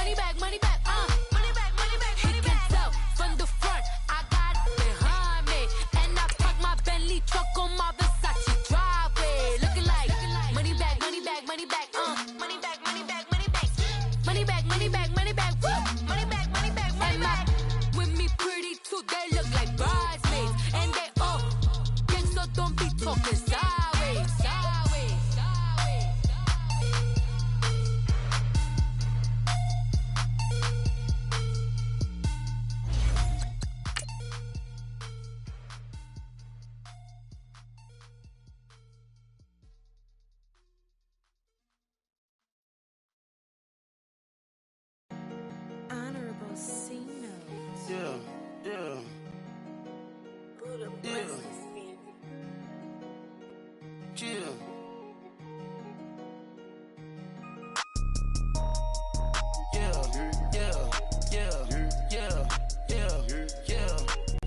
money back, money back, money back, money back, money back. He can tell from the front, I got it behind me, and I park my Bentley truck on my Versace driveway, looking like money back, money back, money back, money back, money back, money back, money back, money back, money back, money back, money back, money back. With me pretty too, they look like bridesmaids, and they all gang, so don't be talking sideways, sideways, sideways. Honorable C notes. Yeah, yeah, Buddha yeah, bless this family. yeah.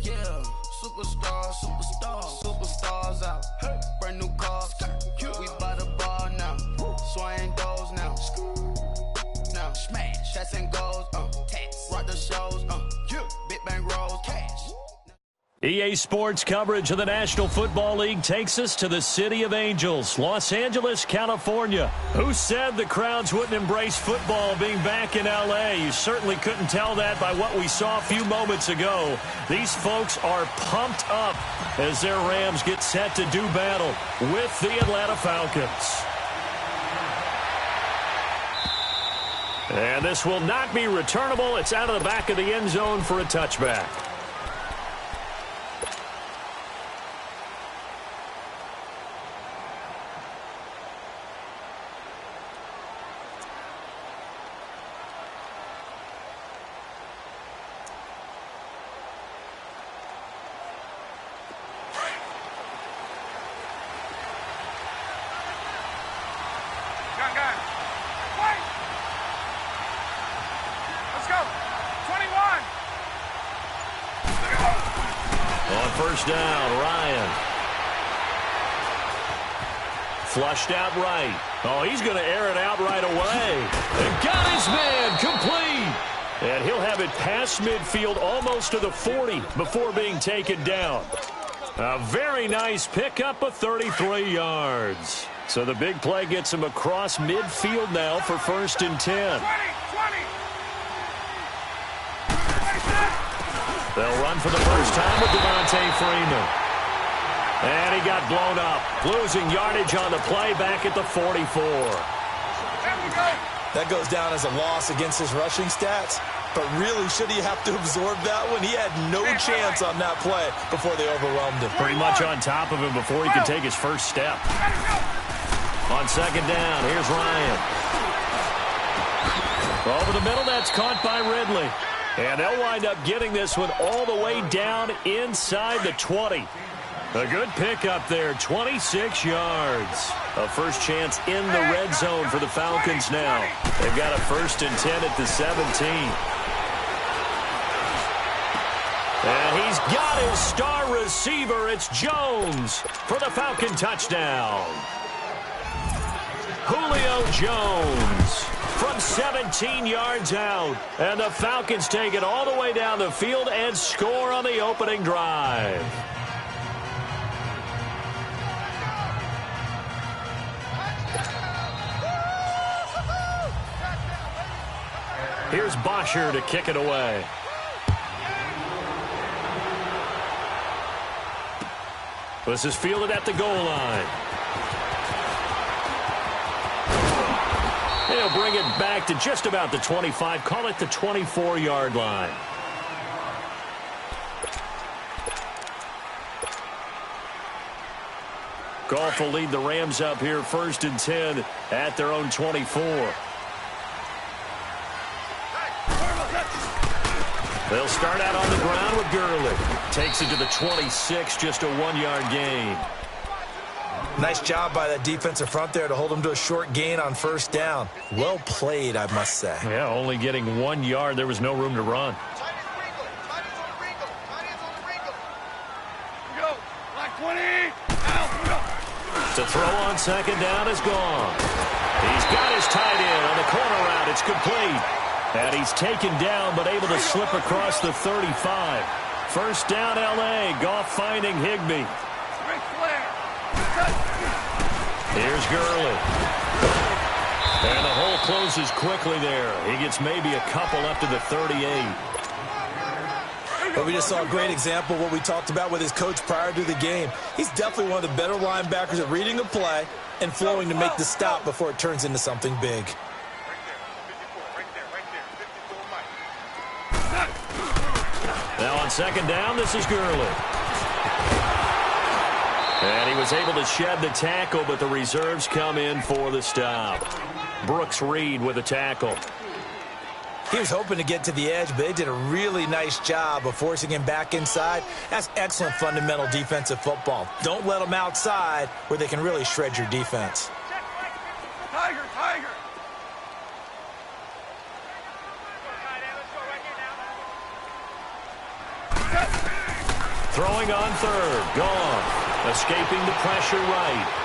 Yeah. Superstars out. Brand new cars. We by the bar now. Swaying doors now. Now smash. Shots and goals. Rock the shows. Big bang rolls. Cash. EA Sports coverage of the National Football League takes us to the City of Angels, Los Angeles, California. Who said the crowds wouldn't embrace football being back in L.A.? You certainly couldn't tell that by what we saw a few moments ago. These folks are pumped up as their Rams get set to do battle with the Atlanta Falcons. And this will not be returnable. It's out of the back of the end zone for a touchback. First down, Ryan. Flushed out right. Oh, he's going to air it out right away. And got his man complete. And he'll have it past midfield almost to the 40 before being taken down. A very nice pickup of 33 yards. So the big play gets him across midfield now for 1st and 10. They'll run for the first time with Devontae Freeman. And he got blown up. Losing yardage on the play back at the 44. That goes down as a loss against his rushing stats. But really, should he have to absorb that one? He had no chance on that play before they overwhelmed him. Pretty much on top of him before he could take his first step. On 2nd down, here's Ryan. Over the middle, that's caught by Ridley. And they'll wind up getting this one all the way down inside the 20. A good pickup there, 26 yards. A first chance in the red zone for the Falcons now. They've got a 1st and 10 at the 17. And he's got his star receiver. It's Jones for the Falcon touchdown. Julio Jones from 17 yards out. And the Falcons take it all the way down the field and score on the opening drive. Here's Bosher to kick it away. This is fielded at the goal line. They'll bring it back to just about the 25. Call it the 24-yard line. Goff will lead the Rams up here 1st and 10 at their own 24. They'll start out on the ground with Gurley. Takes it to the 26, just a 1-yard gain. Nice job by that defensive front there to hold him to a short gain on 1st down. Well played, I must say. Yeah, only getting 1 yard. There was no room to run. To throw on 2nd down is gone. He's got his tight end on the corner route. It's complete. And he's taken down, but able to slip across the 35. First down, L.A. Goff finding Higbee. Here's Gurley. And the hole closes quickly there. He gets maybe a couple up to the 38. But we just saw a great example of what we talked about with his coach prior to the game. He's definitely one of the better linebackers at reading a play and flowing to make the stop before it turns into something big. Now on second down, this is Gurley. And he was able to shed the tackle, but the reserves come in for the stop. Brooks Reed with a tackle. He was hoping to get to the edge, but they did a really nice job of forcing him back inside. That's excellent fundamental defensive football. Don't let them outside where they can really shred your defense. Tiger, Tiger. Throwing on third. Gone. Escaping the pressure right.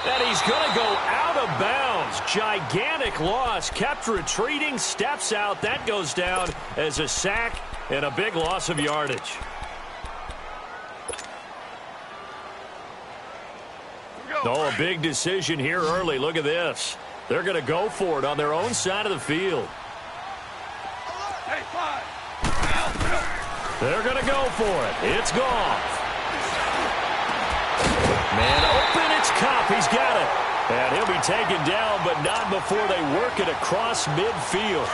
And he's going to go out of bounds. Gigantic loss. Kept retreating. Steps out. That goes down as a sack and a big loss of yardage. Oh, a big decision here early. Look at this. They're going to go for it on their own side of the field. They're going to go for it. It's Goff. Man open, it's Kupp. He's got it. And he'll be taken down, but not before they work it across midfield.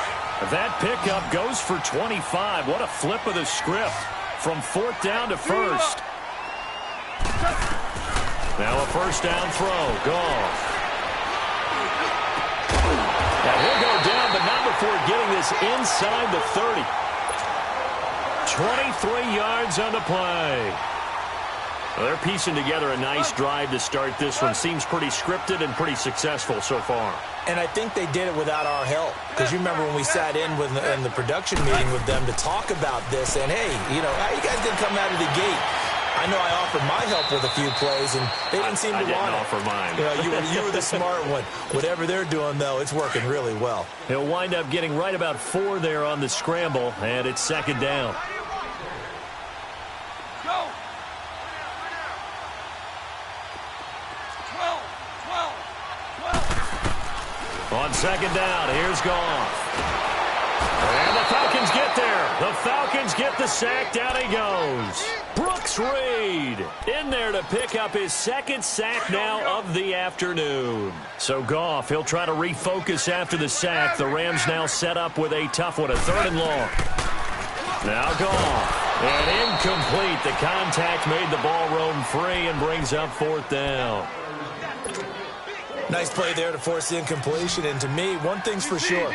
That pickup goes for 25. What a flip of the script from fourth down to first. Now a first down throw. Goff. And he'll go down, but not before getting this inside the 30. 23 yards on the play. Well, they're piecing together a nice drive to start this one. Seems pretty scripted and pretty successful so far. And I think they did it without our help. Because you remember when we sat in the production meeting with them to talk about this. And, hey, you know, how you guys didn't come out of the gate? I know I offered my help with a few plays, and they didn't seem to want it. I didn't offer mine. You know, you were the smart one. Whatever they're doing, though, it's working really well. He'll wind up getting right about 4 there on the scramble, and it's second down. On second down, here's Goff. And the Falcons get there. The Falcons get the sack. Down he goes. Brooks Reed in there to pick up his second sack now of the afternoon. So Goff, he'll try to refocus after the sack. The Rams now set up with a tough one, a third and long. Now Goff. And incomplete. The contact made the ball roam free and brings up fourth down. Nice play there to force the incompletion. And to me, one thing's for sure.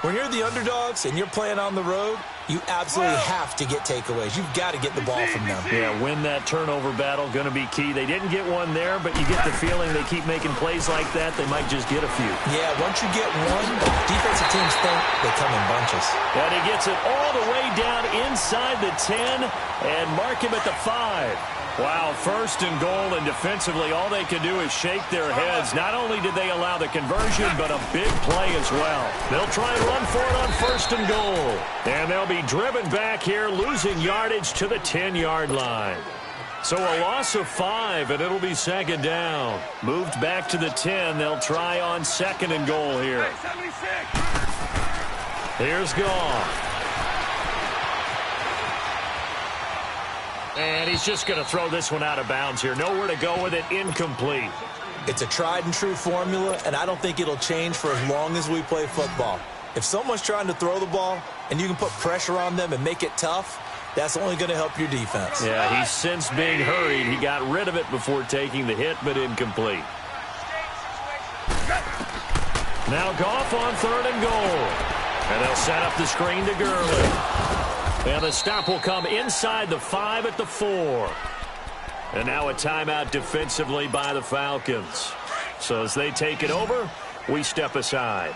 When you're the underdogs and you're playing on the road, you absolutely have to get takeaways. You've got to get the ball from them. Yeah, win that turnover battle, going to be key. They didn't get one there, but you get the feeling they keep making plays like that, they might just get a few. Yeah, once you get one, defensive teams think they come in bunches. And he gets it all the way down inside the 10 and mark him at the 5. Wow, first and goal, and defensively all they can do is shake their heads. Not only did they allow the conversion, but a big play as well. They'll try and run for it on first and goal. And they'll be driven back here, losing yardage to the 10-yard line. So a loss of 5, and it'll be second down. Moved back to the 10. They'll try on second and goal here. Here's Goff. And he's just going to throw this one out of bounds here. Nowhere to go with it. Incomplete. It's a tried and true formula, and I don't think it'll change for as long as we play football. If someone's trying to throw the ball and you can put pressure on them and make it tough, that's only going to help your defense. Yeah, he's since being hurried. He got rid of it before taking the hit, but incomplete. Now Goff on third and goal. And they'll set up the screen to Gurley. And the stop will come inside the 5 at the 4. And now a timeout defensively by the Falcons. So as they take it over, we step aside.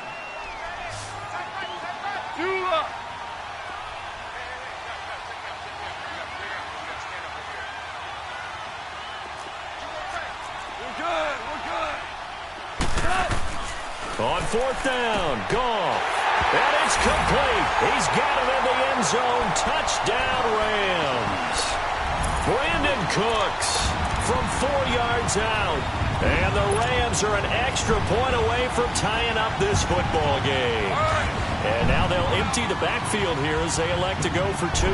On fourth down, Goff. And It's complete. He's got it in the end zone. Touchdown, Rams. Brandon Cooks from 4 yards out. And the Rams are an extra point away from tying up this football game. And now they'll empty the backfield here as they elect to go for 2.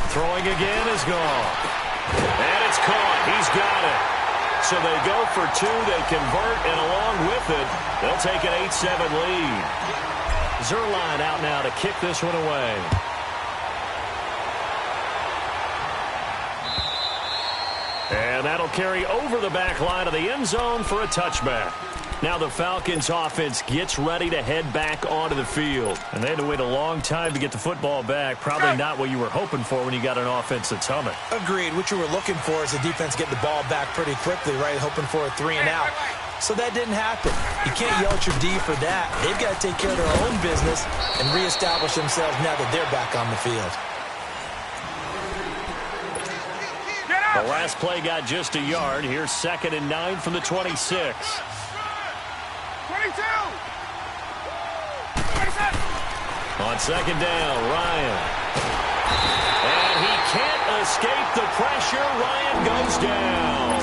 Throwing again is gone. And it's caught. He's got it. So they go for 2. They convert, and along with it, they'll take an 8-7 lead. Zerline out now to kick this one away. And that'll carry over the back line of the end zone for a touchback. Now the Falcons offense gets ready to head back onto the field. And they had to wait a long time to get the football back. Probably not what you were hoping for when you got an offense that's humming. Agreed. What you were looking for is the defense getting the ball back pretty quickly, right? Hoping for a 3 and out. So that didn't happen. You can't yell at your D for that. They've got to take care of their own business and reestablish themselves now that they're back on the field. The last play got just a yard. Here's 2nd and 9 from the 26. 22! On 2nd down, Ryan. And he can't escape the pressure. Ryan goes down.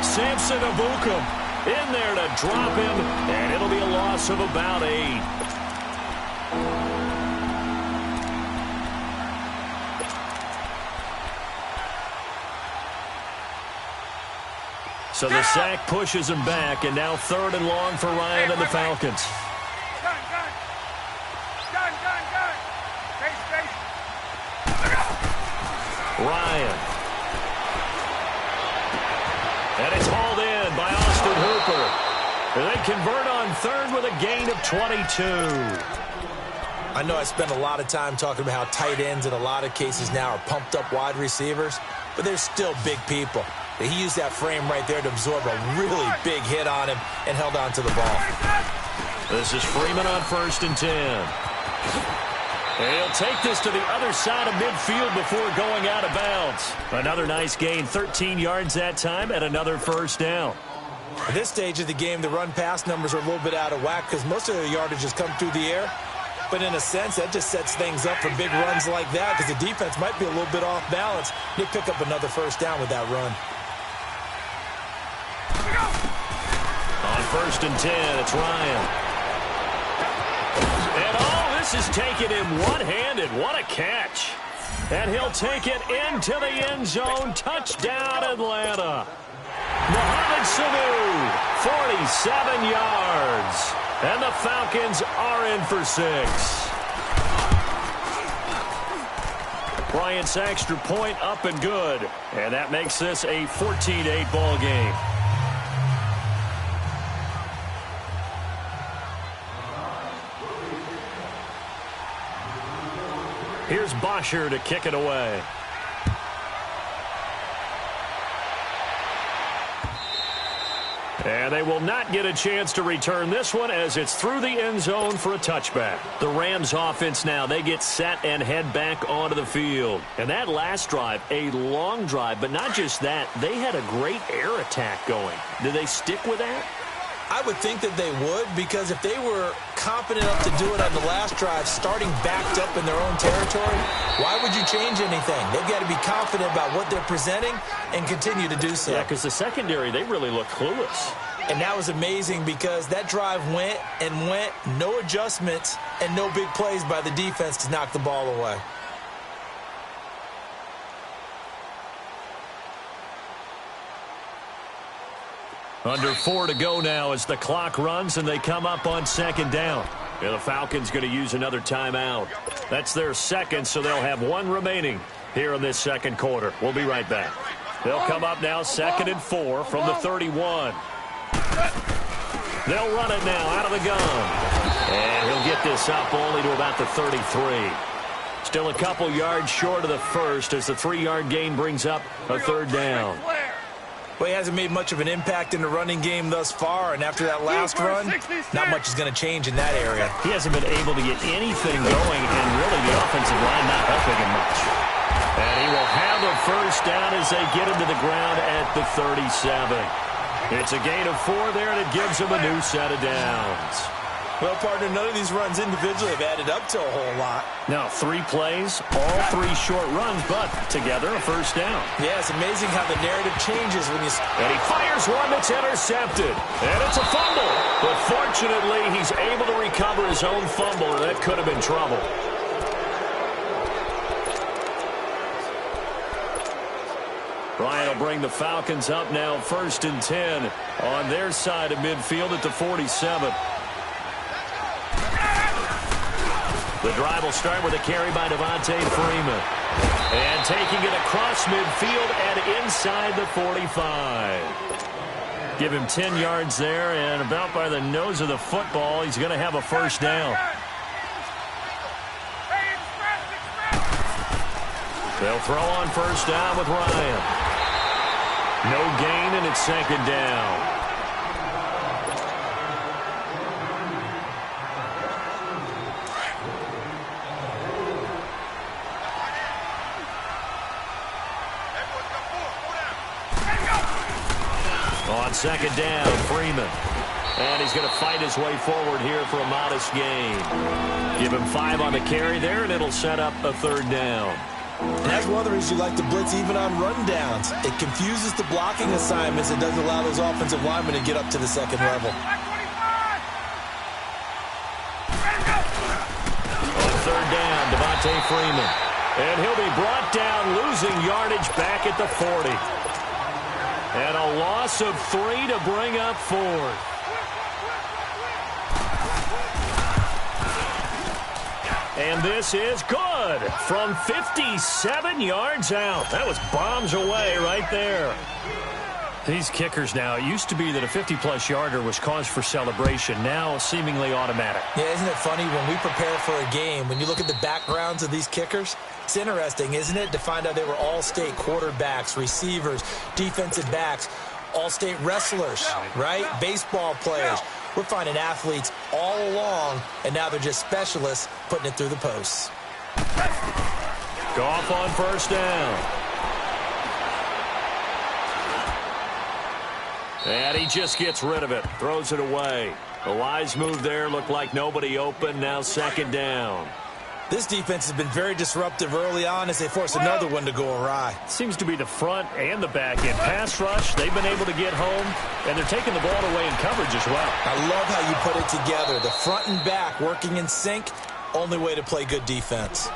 Samson Abukum in there to drop him, and it'll be a loss of about 8. So the sack pushes him back, and now 3rd and long for Ryan and the Falcons. Gun. Face. Ryan. And it's hauled in by Austin Hooper. And they convert on 3rd with a gain of 22. I know I spend a lot of time talking about how tight ends in a lot of cases now are pumped up wide receivers, but they're still big people. He used that frame right there to absorb a really big hit on him and held on to the ball. This is Freeman on 1st and 10. And he'll take this to the other side of midfield before going out of bounds. Another nice gain, 13 yards that time, and another 1st down. At this stage of the game, the run-pass numbers are a little bit out of whack because most of the yardage has come through the air. But in a sense, that just sets things up for big runs like that because the defense might be a little bit off balance. They pick up another 1st down with that run. On 1st and 10, it's Ryan. And this is taken him one-handed. What a catch. And he'll take it into the end zone. Touchdown, Atlanta. Mohamed Sanu, 47 yards. And the Falcons are in for 6. Bryant's extra point up and good. And that makes this a 14-8 ball game. Here's Bosher to kick it away. And they will not get a chance to return this one as it's through the end zone for a touchback. The Rams offense now, they get set and head back onto the field. And that last drive, a long drive, but not just that, they had a great air attack going. Did they stick with that? I would think that they would, because if they were confident enough to do it on the last drive, starting backed up in their own territory, why would you change anything? They've got to be confident about what they're presenting and continue to do so. Yeah, because the secondary, they really look clueless. And that was amazing because that drive went and went, no adjustments and no big plays by the defense to knock the ball away. Under 4 to go now as the clock runs and they come up on 2nd down. Yeah, the Falcons going to use another timeout. That's their second, so they'll have one remaining here in this second quarter. We'll be right back. They'll come up now 2nd and 4 from the 31. They'll run it now out of the gun. And he'll get this up only to about the 33. Still a couple yards short of the first as the 3-yard gain brings up a 3rd down. Well, he hasn't made much of an impact in the running game thus far, and after that last run, not much is going to change in that area. He hasn't been able to get anything going, and really the offensive line not helping him much. And he will have a 1st down as they get him to the ground at the 37. It's a gain of 4 there, and it gives them a new set of downs. Well, partner, none of these runs individually have added up to a whole lot. Now, 3 plays, all 3 short runs, but together a first down. Yeah, it's amazing how the narrative changes when you... And he fires one that's intercepted. And it's a fumble. But fortunately, he's able to recover his own fumble, and that could have been trouble. Bryant will bring the Falcons up now, 1st and 10 on their side of midfield at the 47. The drive will start with a carry by Devontae Freeman. And taking it across midfield and inside the 45. Give him 10 yards there, and about by the nose of the football, he's going to have a first down. They'll throw on first down with Ryan. No gain, and it's 2nd down. On 2nd down, Freeman. And he's going to fight his way forward here for a modest gain. Give him 5 on the carry there, and it'll set up a 3rd down. And that's one of the reasons you like to blitz even on rundowns. It confuses the blocking assignments and doesn't allow those offensive linemen to get up to the 2nd level. On 3rd down, Devontae Freeman. And he'll be brought down, losing yardage back at the 40. And a loss of 3 to bring up 4th. And this is good from 57 yards out. That was bombs away right there. These kickers now, it used to be that a 50-plus yarder was cause for celebration. Now seemingly automatic. Yeah, isn't it funny when we prepare for a game, when you look at the backgrounds of these kickers, it's interesting, isn't it, to find out they were all-state quarterbacks, receivers, defensive backs, all-state wrestlers, right? Baseball players. We're finding athletes all along, and now they're just specialists putting it through the posts. Goff on first down. And he just gets rid of it, throws it away. A wise move there, looked like nobody open, now 2nd down. This defense has been very disruptive early on as they force another one to go awry. Seems to be the front and the back end. Pass rush, they've been able to get home, and they're taking the ball away in coverage as well. I love how you put it together. The front and back working in sync, only way to play good defense.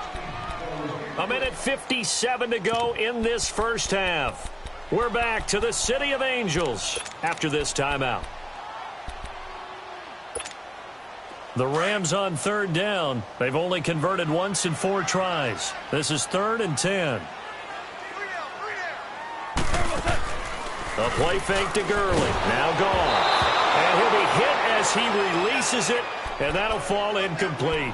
1:57 to go in this first half. We're back to the City of Angels after this timeout. The Rams on 3rd down. They've only converted once in 4 tries. This is 3rd and 10. A play fake to Gurley. Now gone. And he'll be hit as he releases it, and that'll fall incomplete.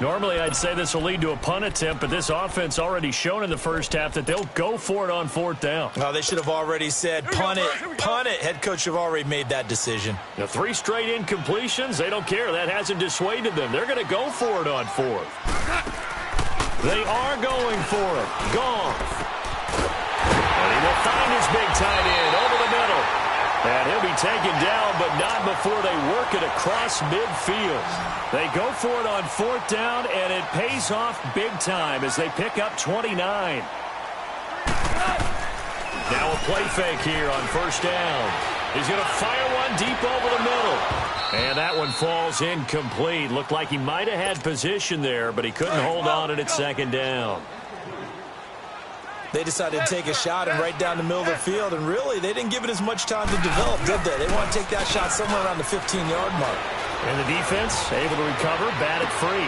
Normally, I'd say this will lead to a punt attempt, but this offense already shown in the first half that they'll go for it on 4th down. Oh, they should have already said, punt it, punt it. Head coach have already made that decision. Now, 3 straight incompletions, they don't care. That hasn't dissuaded them. They're going to go for it on 4th. They are going for it. Goff. And he will find his big tight end over the middle. And he'll be taken down, but not before they work it across midfield. They go for it on 4th down, and it pays off big time as they pick up 29. Now a play fake here on 1st down. He's going to fire one deep over the middle. And that one falls incomplete. Looked like he might have had position there, but he couldn't hold on it at 2nd down. They decided to take a shot and right down the middle of the field, and really, they didn't give it as much time to develop, did they? They want to take that shot somewhere around the 15-yard mark. And the defense able to recover, bat it free.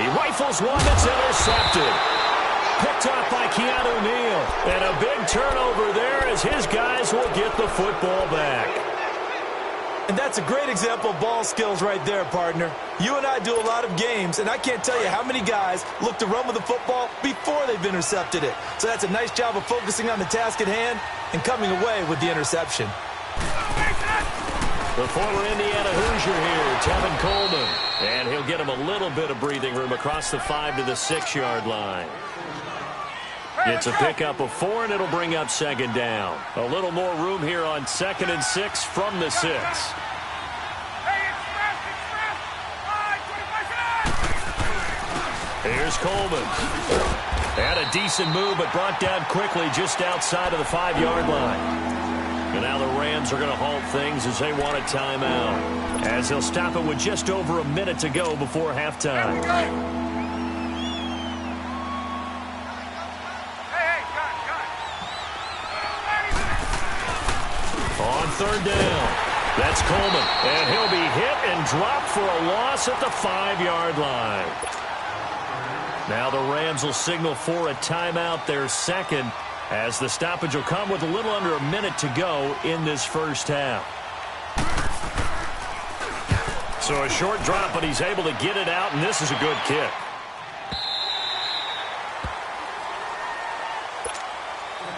He rifles one that's intercepted. Picked off by Keanu Neal. And a big turnover there as his guys will get the football back. And that's a great example of ball skills right there, partner. You and I do a lot of games, and I can't tell you how many guys look to run with the football before they've intercepted it. So that's a nice job of focusing on the task at hand and coming away with the interception. The former Indiana Hoosier here, Tevin Coleman. And he'll get him a little bit of breathing room across the 5 to the 6-yard line. It's a pickup of 4, and it'll bring up second down. A little more room here on 2nd and 6 from the 6. Here's Coleman. Had a decent move, but brought down quickly just outside of the 5-yard line. And now the Rams are going to halt things as they want a timeout, as they'll stop it with just over a minute to go before halftime. On 3rd down, that's Coleman, and he'll be hit and dropped for a loss at the 5-yard line. Now the Rams will signal for a timeout, their second, as the stoppage will come with a little under a minute to go in this first half. So a short drop, but he's able to get it out, and this is a good kick.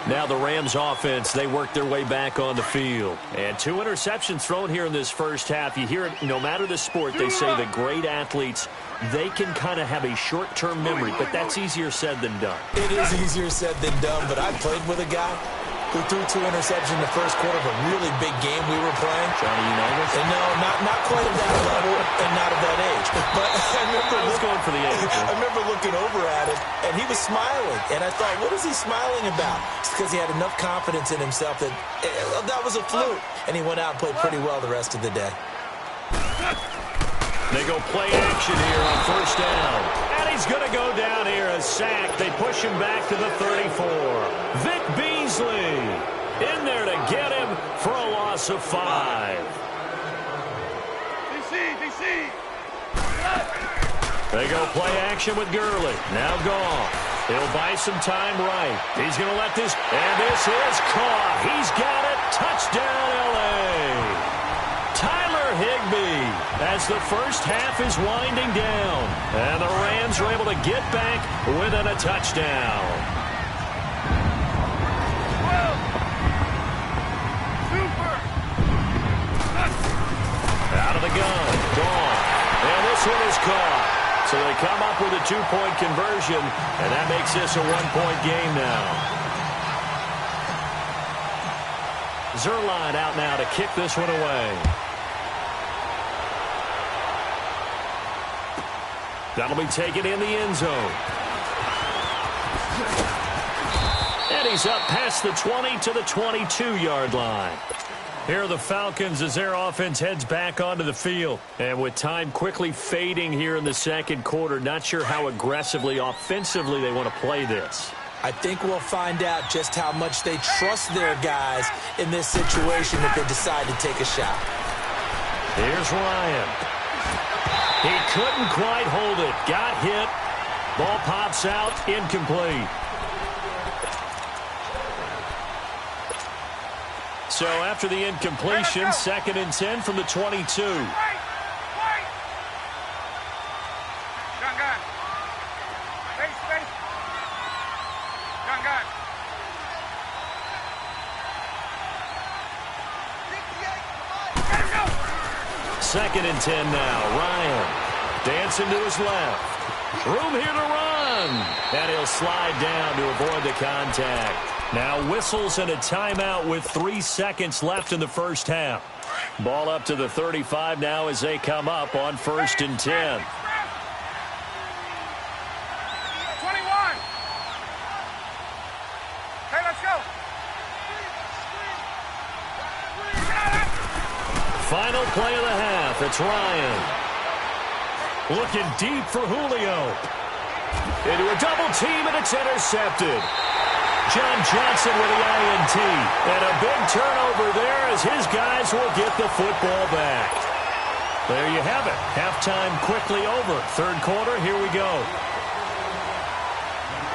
Now the Rams offense, they work their way back on the field. And 2 interceptions thrown here in this first half. You hear it, no matter the sport, they say the great athletes, they can kind of have a short-term memory, but that's easier said than done. It is easier said than done, but I played with a guy who threw 2 interceptions in the first quarter of a really big game we were playing. Johnny Unitas? And no, not quite at that level and not at that age. But I was going for the age. I remember looking over at him, and he was smiling. And I thought, what is he smiling about? It's because he had enough confidence in himself that that was a fluke. And he went out and played pretty well the rest of the day. They go play action here on 1st down. And he's going to go down here, a sack. They push him back to the 34. Vic Beasley in there to get him for a loss of 5. DC. They go play action with Gurley. Now gone. He'll buy some time right. He's going to let this, and this is caught. He's got it. Touchdown, L.A. Tyler Higbee, as the first half is winding down. And the Rams are able to get back within a touchdown. Out of the gun. Gone. And this one is caught. So they come up with a 2-point conversion, and that makes this a 1-point game now. Zerline out now to kick this one away. That'll be taken in the end zone. And he's up past the 20 to the 22-yard line. Here are the Falcons as their offense heads back onto the field. And with time quickly fading here in the second quarter, not sure how aggressively, offensively they want to play this. I think we'll find out just how much they trust their guys in this situation if they decide to take a shot. Here's Ryan. He couldn't quite hold it. Got hit. Ball pops out. Incomplete. So after the incompletion, 2nd and 10 from the 22. Gun. Space. Gun. 2nd and 10 now. Ryan dancing to his left. Room here to run. And he'll slide down to avoid the contact. Now whistles and a timeout with 3 seconds left in the first half. Ball up to the 35 now as they come up on 1st and 10. 21. Okay, let's go. Final play of the half. It's Ryan. Looking deep for Julio. Into a double team, and it's intercepted. John Johnson with the INT. And a big turnover there as his guys will get the football back. There you have it. Halftime quickly over. 3rd quarter, here we go.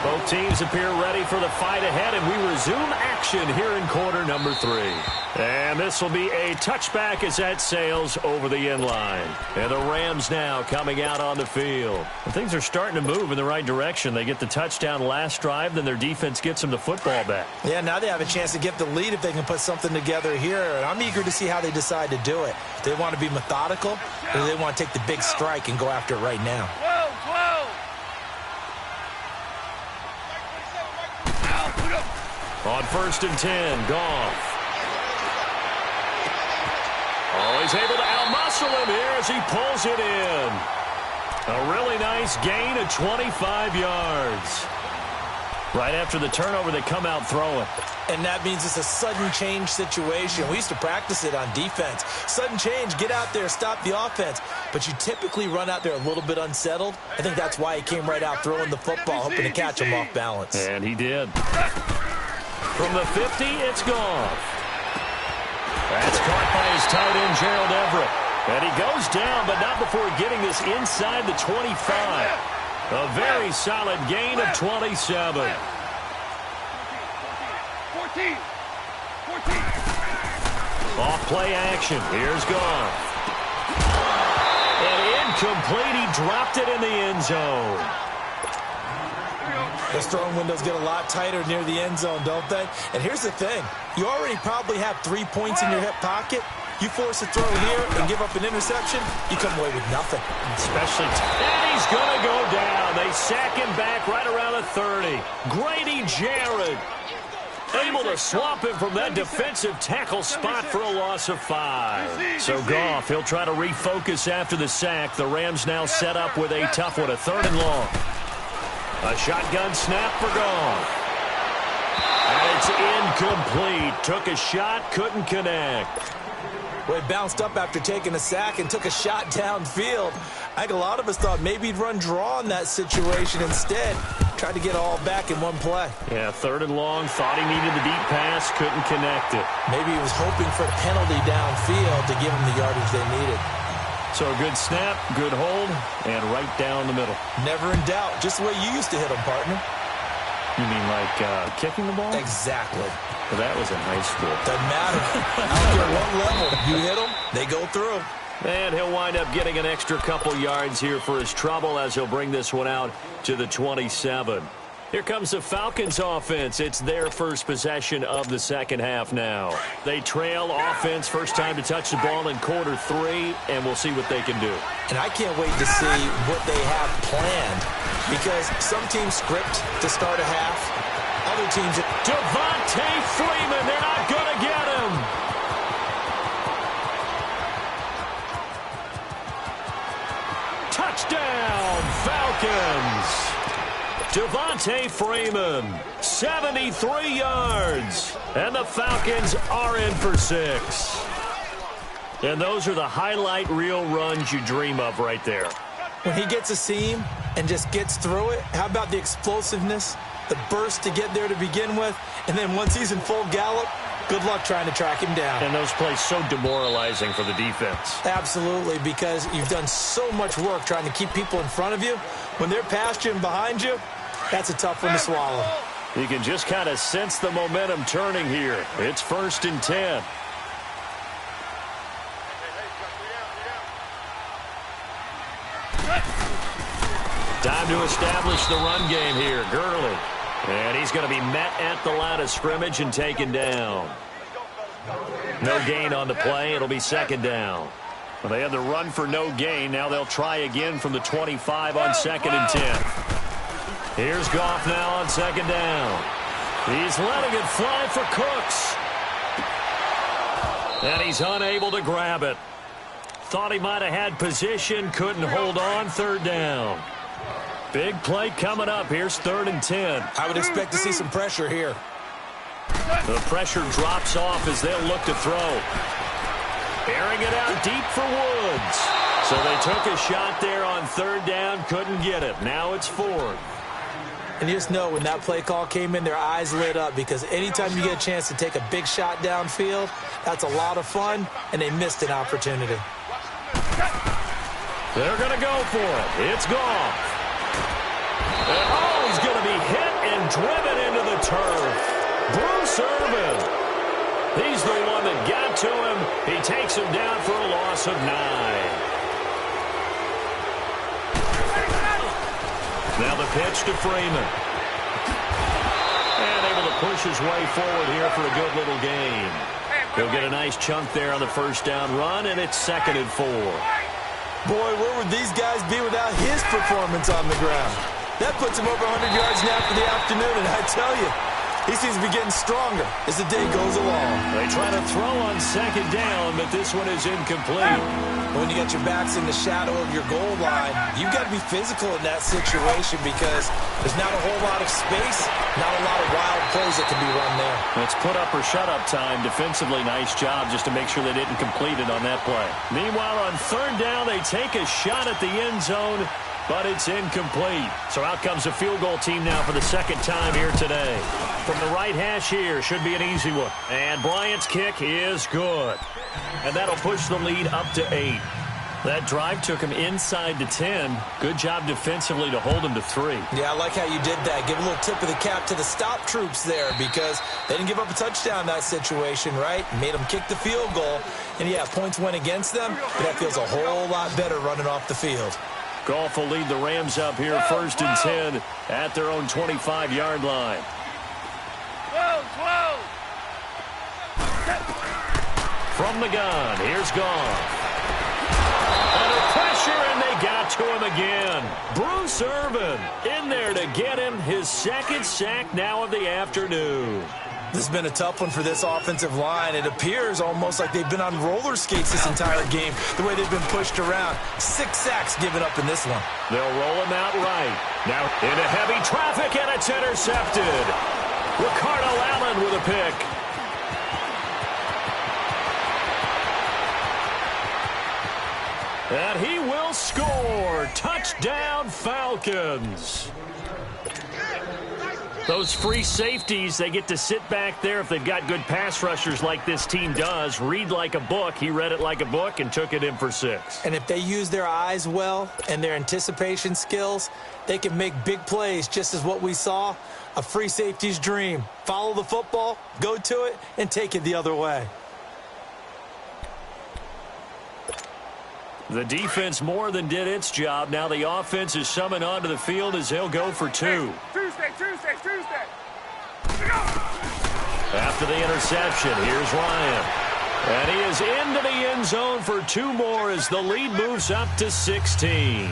Both teams appear ready for the fight ahead, and we resume action here in quarter number 3. And this will be a touchback as that sails over the end line. And the Rams now coming out on the field. And things are starting to move in the right direction. They get the touchdown last drive, then their defense gets them the football back. Yeah, now they have a chance to get the lead if they can put something together here. And I'm eager to see how they decide to do it. Do they want to be methodical, or do they want to take the big strike and go after it right now? On 1st and 10, Goff. Oh, he's able to outmuscle him here as he pulls it in. A really nice gain of 25 yards. Right after the turnover, they come out throwing. And that means it's a sudden change situation. We used to practice it on defense. Sudden change, get out there, stop the offense. But you typically run out there a little bit unsettled. I think that's why he came right out throwing the football, hoping to catch him off balance. And he did. From the 50, it's Goff. That's caught by his tight end, Gerald Everett. And he goes down, but not before getting this inside the 25. A very solid gain of 27. 14. Off play action. Here's Goff. And incomplete. He dropped it in the end zone. Those throwing windows get a lot tighter near the end zone, don't they? And here's the thing. You already probably have 3 points in your hip pocket. You force a throw here and give up an interception, you come away with nothing. Especially, and he's going to go down. They sack him back right around the 30. Grady Jarrett able to swamp him from that defensive tackle spot for a loss of 5. So Goff, he'll try to refocus after the sack. The Rams now set up with a tough one, a 3rd and long. A shotgun snap for Goff. And it's incomplete. Took a shot, couldn't connect. Well, he bounced up after taking a sack and took a shot downfield. I think a lot of us thought maybe he'd run draw in that situation instead. Tried to get all back in one play. Yeah, 3rd and long. Thought he needed the deep pass. Couldn't connect it. Maybe he was hoping for a penalty downfield to give him the yardage they needed. So a good snap, good hold, and right down the middle. Never in doubt. Just the way you used to hit them, partner. You mean like kicking the ball? Exactly. Well, that was in high school. Doesn't matter. I don't care what level. You hit them, they go through. And he'll wind up getting an extra couple yards here for his trouble as he'll bring this one out to the 27. Here comes the Falcons offense. It's their first possession of the second half now. They trail offense, first time to touch the ball in quarter 3, and we'll see what they can do. And I can't wait to see what they have planned, because some teams script to start a half. Other teams... Devontae Freeman, they're not going to get him. Touchdown, Falcons. Devontae Freeman, 73 yards. And the Falcons are in for 6. And those are the highlight reel runs you dream of right there. When he gets a seam and just gets through it, how about the explosiveness, the burst to get there to begin with, and then once he's in full gallop, good luck trying to track him down. And those plays so demoralizing for the defense. Absolutely, because you've done so much work trying to keep people in front of you. When they're past you and behind you, that's a tough one to swallow. You can just kind of sense the momentum turning here. It's 1st and 10. Time to establish the run game here. Gurley. And he's going to be met at the line of scrimmage and taken down. No gain on the play. It'll be 2nd down. Well, they had the run for no gain. Now they'll try again from the 25 on 2nd and 10. Here's Goff now on 2nd down. He's letting it fly for Cooks. And he's unable to grab it. Thought he might have had position. Couldn't hold on. 3rd down. Big play coming up. Here's 3rd and 10. I would expect to see some pressure here. The pressure drops off as they'll look to throw. Airing it out deep for Woods. So they took a shot there on 3rd down. Couldn't get it. Now it's 4th. And you just know when that play call came in, their eyes lit up, because anytime you get a chance to take a big shot downfield, that's a lot of fun, and they missed an opportunity. They're going to go for it. It's Goff. And oh, he's going to be hit and driven into the turf. Bruce Irvin. He's the one that got to him. He takes him down for a loss of 9. Now the pitch to Freeman. And able to push his way forward here for a good little gain. He'll get a nice chunk there on the 1st down run, and it's 2nd and 4. Boy, where would these guys be without his performance on the ground? That puts him over 100 yards now for the afternoon, and I tell you, He seems to be getting stronger as the day goes along. They try to throw on second down, but this one is incomplete. When you got your backs in the shadow of your goal line, you've got to be physical in that situation because there's not a whole lot of space, not a lot of wild plays that can be run there. It's put up or shut up time. Defensively, nice job just to make sure they didn't complete it on that play. Meanwhile, on third down, they take a shot at the end zone, but it's incomplete. So out comes a field goal team now for the second time here today. From the right hash here, should be an easy one. And Bryant's kick is good. And that'll push the lead up to 8. That drive took him inside to 10. Good job defensively to hold him to 3. Yeah, I like how you did that. Give a little tip of the cap to the stop troops there because they didn't give up a touchdown in that situation, right? Made them kick the field goal. And, yeah, points went against them, but that feels a whole lot better running off the field. Goff will lead the Rams up here first and 10 at their own 25-yard line. From the gun, here's Goff. Under pressure, and they got to him again. Bruce Irvin in there to get him his second sack now of the afternoon. This has been a tough one for this offensive line. It appears almost like they've been on roller skates this entire game, the way they've been pushed around. 6 sacks given up in this one. They'll roll him out right. Now into heavy traffic, and it's intercepted. Ricardo Allen with a pick. And he will score. Touchdown, Falcons. Those free safeties, they get to sit back there if they've got good pass rushers like this team does. Read like a book. He read it like a book and took it in for 6. And if they use their eyes well and their anticipation skills, they can make big plays, just as what we saw. A free safety's dream. Follow the football, go to it, and take it the other way. The defense more than did its job. Now the offense is summoned onto the field as they'll go for 2. Tuesday. After the interception, here's Ryan. And he is into the end zone for 2 more as the lead moves up to 16.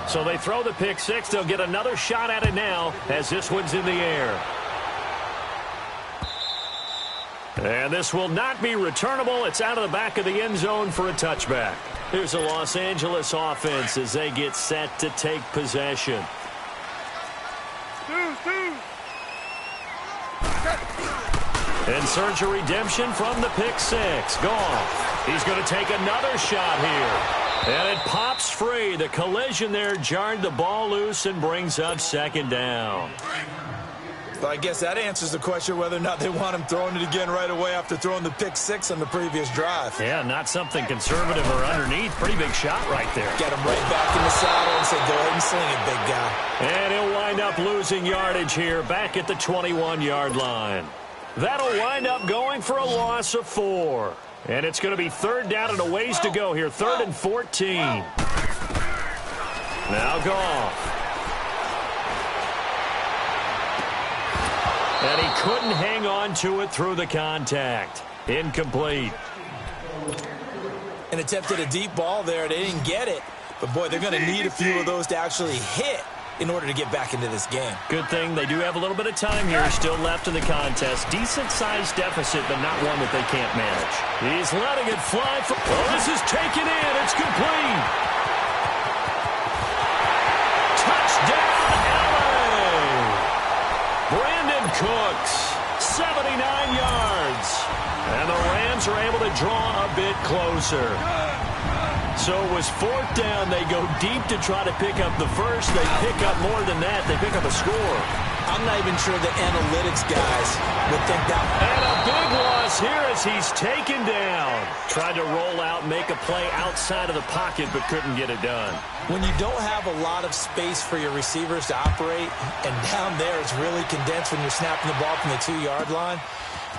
So they throw the pick 6. They'll get another shot at it now as this one's in the air. And this will not be returnable. It's out of the back of the end zone for a touchback. Here's the Los Angeles offense as they get set to take possession. In search of redemption from the pick 6. Goff. He's going to take another shot here. And it pops free. The collision there jarred the ball loose and brings up second down. I guess that answers the question whether or not they want him throwing it again right away after throwing the pick 6 on the previous drive. Yeah, not something conservative or underneath. Pretty big shot right there. Get him right back in the saddle and say, go ahead and sling it, big guy. And he'll wind up losing yardage here back at the 21-yard line. That'll wind up going for a loss of 4. And it's going to be third down and a ways to go here. 3rd and 14. Now Goff. And he couldn't hang on to it through the contact. Incomplete. An attempt at a deep ball there. They didn't get it. But, boy, they're going to need a few of those to actually hit in order to get back into this game. Good thing they do have a little bit of time here still left in the contest. Decent-sized deficit, but not one that they can't manage. He's letting it fly. Oh, this is taken in. It's complete. Touchdown, Brandon Cooks, 79 yards. And the Rams are able to draw a bit closer. So it was 4th down. They go deep to try to pick up the first. They pick up more than that. They pick up a score. I'm not even sure the analytics guys would think that. And a big loss here as he's taken down. Tried to roll out, make a play outside of the pocket, but couldn't get it done. When you don't have a lot of space for your receivers to operate, and down there it's really condensed when you're snapping the ball from the 2-yard line,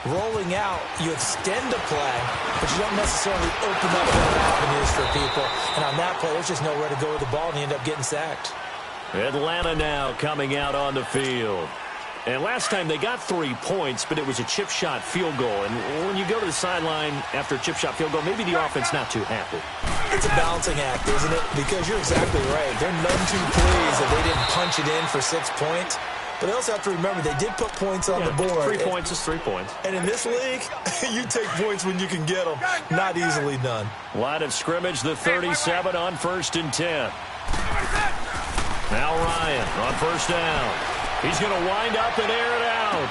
rolling out, you extend the play, but you don't necessarily open up other avenues for people. And on that play, there's just nowhere to go with the ball, and you end up getting sacked. Atlanta now coming out on the field. And last time they got 3 points, but it was a chip shot field goal. And when you go to the sideline after a chip shot field goal, maybe the offense not too happy. It's a balancing act, isn't it? Because you're exactly right. They're none too pleased that they didn't punch it in for 6 points. But they also have to remember they did put points on the board. 3 points is 3 points. And in this league, you take points when you can get them. Not easily done. Line of scrimmage, the 37 on 1st and 10. Now Ryan on 1st down. He's going to wind up and air it out.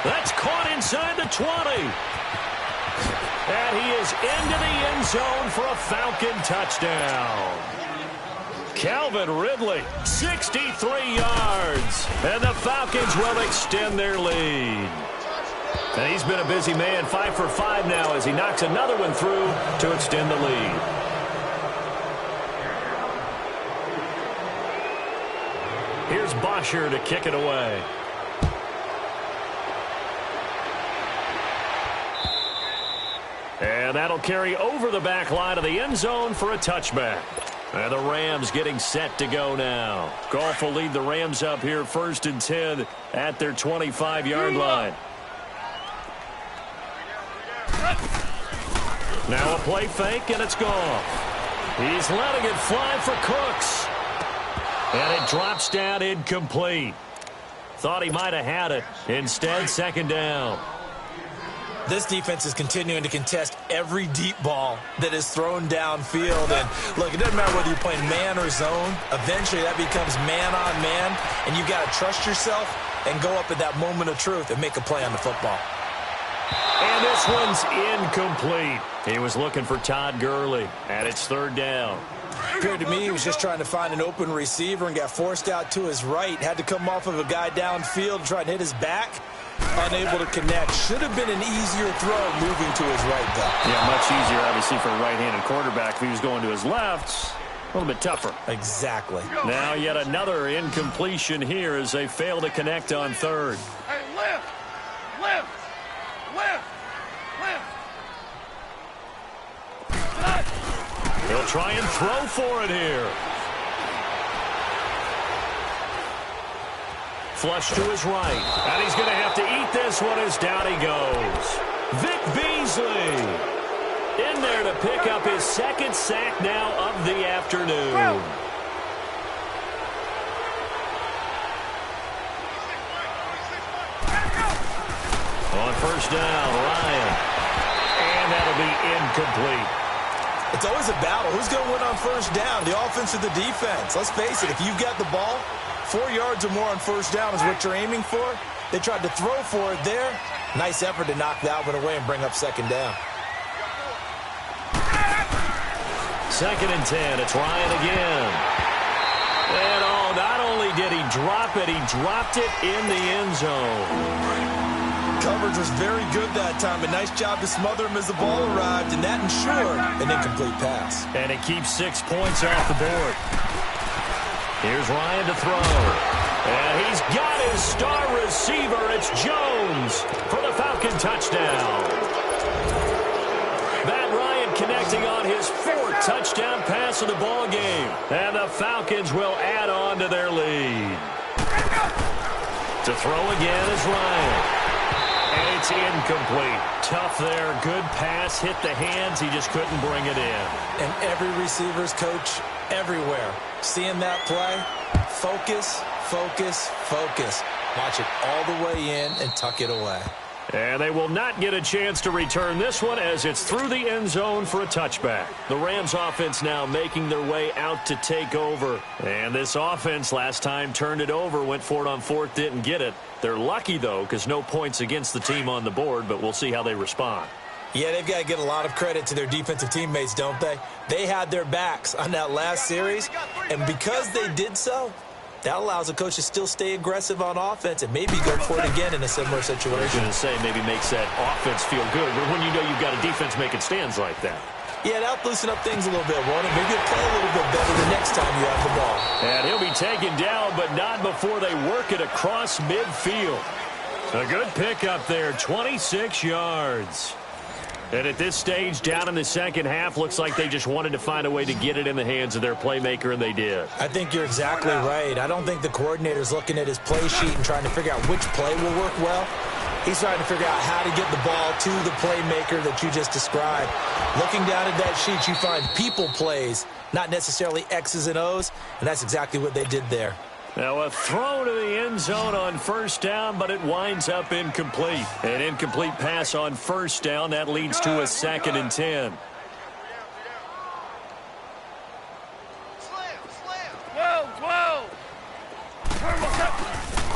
That's caught inside the 20. And he is into the end zone for a Falcon touchdown. Calvin Ridley, 63 yards. And the Falcons will extend their lead. And he's been a busy man, 5 for 5 now as he knocks another one through to extend the lead. Here's Bosher to kick it away. And that'll carry over the back line of the end zone for a touchback. And the Rams getting set to go now. Goff will lead the Rams up here 1st and 10 at their 25-yard line. Now a play fake, and it's Goff. He's letting it fly for Cooks. And it drops down incomplete. Thought he might have had it. Instead, 2nd down. This defense is continuing to contest every deep ball that is thrown downfield. And, look, it doesn't matter whether you're playing man or zone. Eventually, that becomes man on man. And you've got to trust yourself and go up at that moment of truth and make a play on the football. And this one's incomplete. He was looking for Todd Gurley. And it's 3rd down. Appeared to me he was just trying to find an open receiver and got forced out to his right. Had to come off of a guy downfield, try and hit his back. Unable to connect. Should have been an easier throw moving to his right, though. Yeah, much easier, obviously, for a right-handed quarterback. If he was going to his left, a little bit tougher. Exactly. Now yet another incompletion here as they fail to connect on 3rd. Hey, lift! Lift! Lift! Lift! He'll try and throw for it here. Flush to his right. And he's going to have to eat this one as down he goes. Vic Beasley in there to pick up his 2nd sack now of the afternoon. On 1st down, Ryan. And that'll be incomplete. It's always a battle. Who's going to win on 1st down, the offense or the defense? Let's face it, if you've got the ball, 4 yards or more on 1st down is what you're aiming for. They tried to throw for it there. Nice effort to knock that one away and bring up 2nd down. 2nd and 10. It's Ryan again. And not only did he drop it, he dropped it in the end zone. Coverage was very good that time. A nice job to smother him as the ball arrived, and that ensured an incomplete pass. And it keeps 6 points off the board. Here's Ryan to throw. And he's got his star receiver. It's Jones for the Falcon touchdown. Matt Ryan connecting on his 4th touchdown pass of the ball game. And the Falcons will add on to their lead. To throw again is Ryan. And it's incomplete. Tough there. Good pass. Hit the hands. He just couldn't bring it in. And every receiver's coach everywhere. Seeing that play, focus, focus, focus. Watch it all the way in and tuck it away. And they will not get a chance to return this one as it's through the end zone for a touchback. The Rams offense now making their way out to take over. And this offense last time turned it over, went for it on 4th, didn't get it. They're lucky, though, because no points against the team on the board, but we'll see how they respond. Yeah, they've got to get a lot of credit to their defensive teammates, don't they? They had their backs on that last series, and because they did so, that allows a coach to still stay aggressive on offense and maybe go for it again in a similar situation. I was going to say maybe makes that offense feel good, but when you know you've got a defense making stands like that. Yeah, that'll loosen up things a little bit, won't it? Maybe you'll play a little bit better the next time you have the ball. And he'll be taken down, but not before they work it across midfield. A good pickup there, 26 yards. And at this stage, down in the 2nd half, looks like they just wanted to find a way to get it in the hands of their playmaker, and they did. I think you're exactly right. I don't think the coordinator's looking at his play sheet and trying to figure out which play will work well. He's trying to figure out how to get the ball to the playmaker that you just described. Looking down at that sheet, you find people plays, not necessarily X's and O's, and that's exactly what they did there. Now a throw to the end zone on first down, but it winds up incomplete. An incomplete pass on first down. That leads to a 2nd and 10.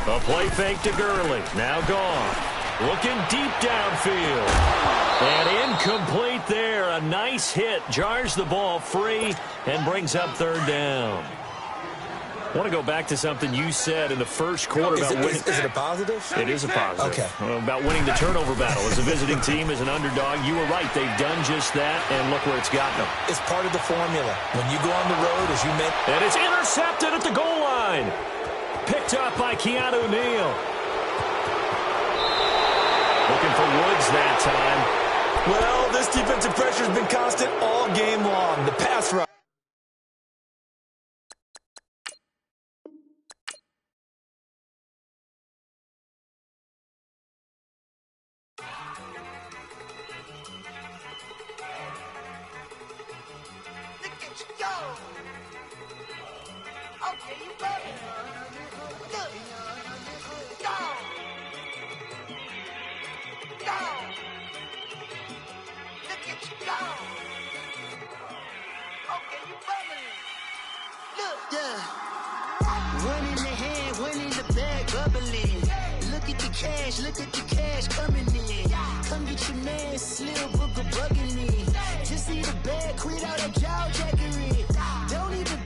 A play fake to Gurley. Now gone. Looking deep downfield. And incomplete there. A nice hit. Jars the ball free and brings up 3rd down. I want to go back to something you said in the first quarter about winning. Is it a positive? It is a positive. Okay. About winning the turnover battle. As a visiting team, as an underdog, you were right. They've done just that, and look where it's gotten them. It's part of the formula. When you go on the road, as you mentioned. And it's intercepted at the goal line. Picked up by Keanu Neal. Looking for Woods that time. Well, this defensive pressure has been constant all game long. The pass rush. One in the hand, one in the bag, bubbling. Look at the cash coming in. Come get your man, Slim Booker bugging me. Just need a bag, quit all that jaw jackery. Don't even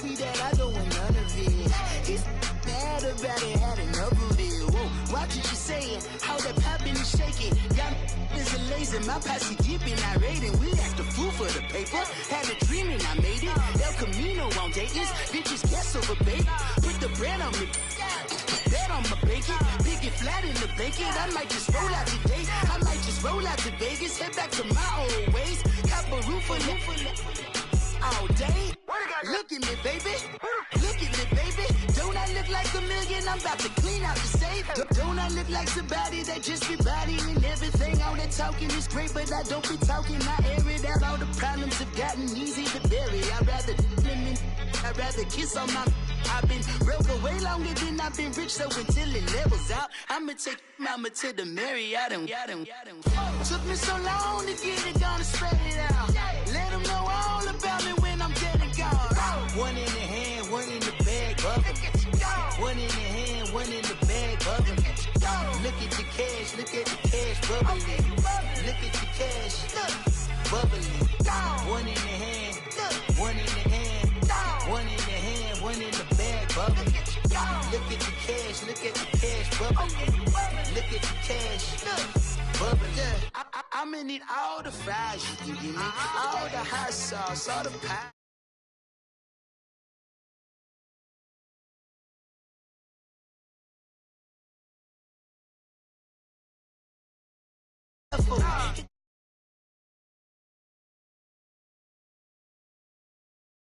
me that I don't want none of it. He's mad about it, had enough of it. Whoa, watch what you saying, how that poppin' and shaking. Got is a lazy, my posse deep and I raiding. We act a fool for the paper. Had a dream and I made it. El Camino on Dayton's, bitches guess over baby. Put the bread on me, bet on my bacon. Big it flat in the bacon. I might just roll out today. I might just roll out to Vegas. Head back to my old ways. Cop a roof for all day. Look at me, baby. Look at me, baby. Don't I look like a million? I'm about to clean out the safe. Don't I look like somebody that just be bodying everything? All that talking is great, but I don't be talking. I air it out. All the problems have gotten easy to bury. I'd rather kiss on my. I've been broke way longer than I've been rich, so until it levels out, I'ma take mama to the Marriott and took me so long to get it, gonna spread it out. Let them know all about me when I'm dead and gone. One in the hand, one in the bag, bubble. One in the hand, one in the bag, bubble. Look at the cash, bubbling. Look at the cash, bubbling. One in the hand, one in the hand, one in the hand, one in the bag, bubbling. Look at the cash, bubbling. Look at the cash, bubbling. I'ma need all the fries you can give me, all the hot sauce, all the pie.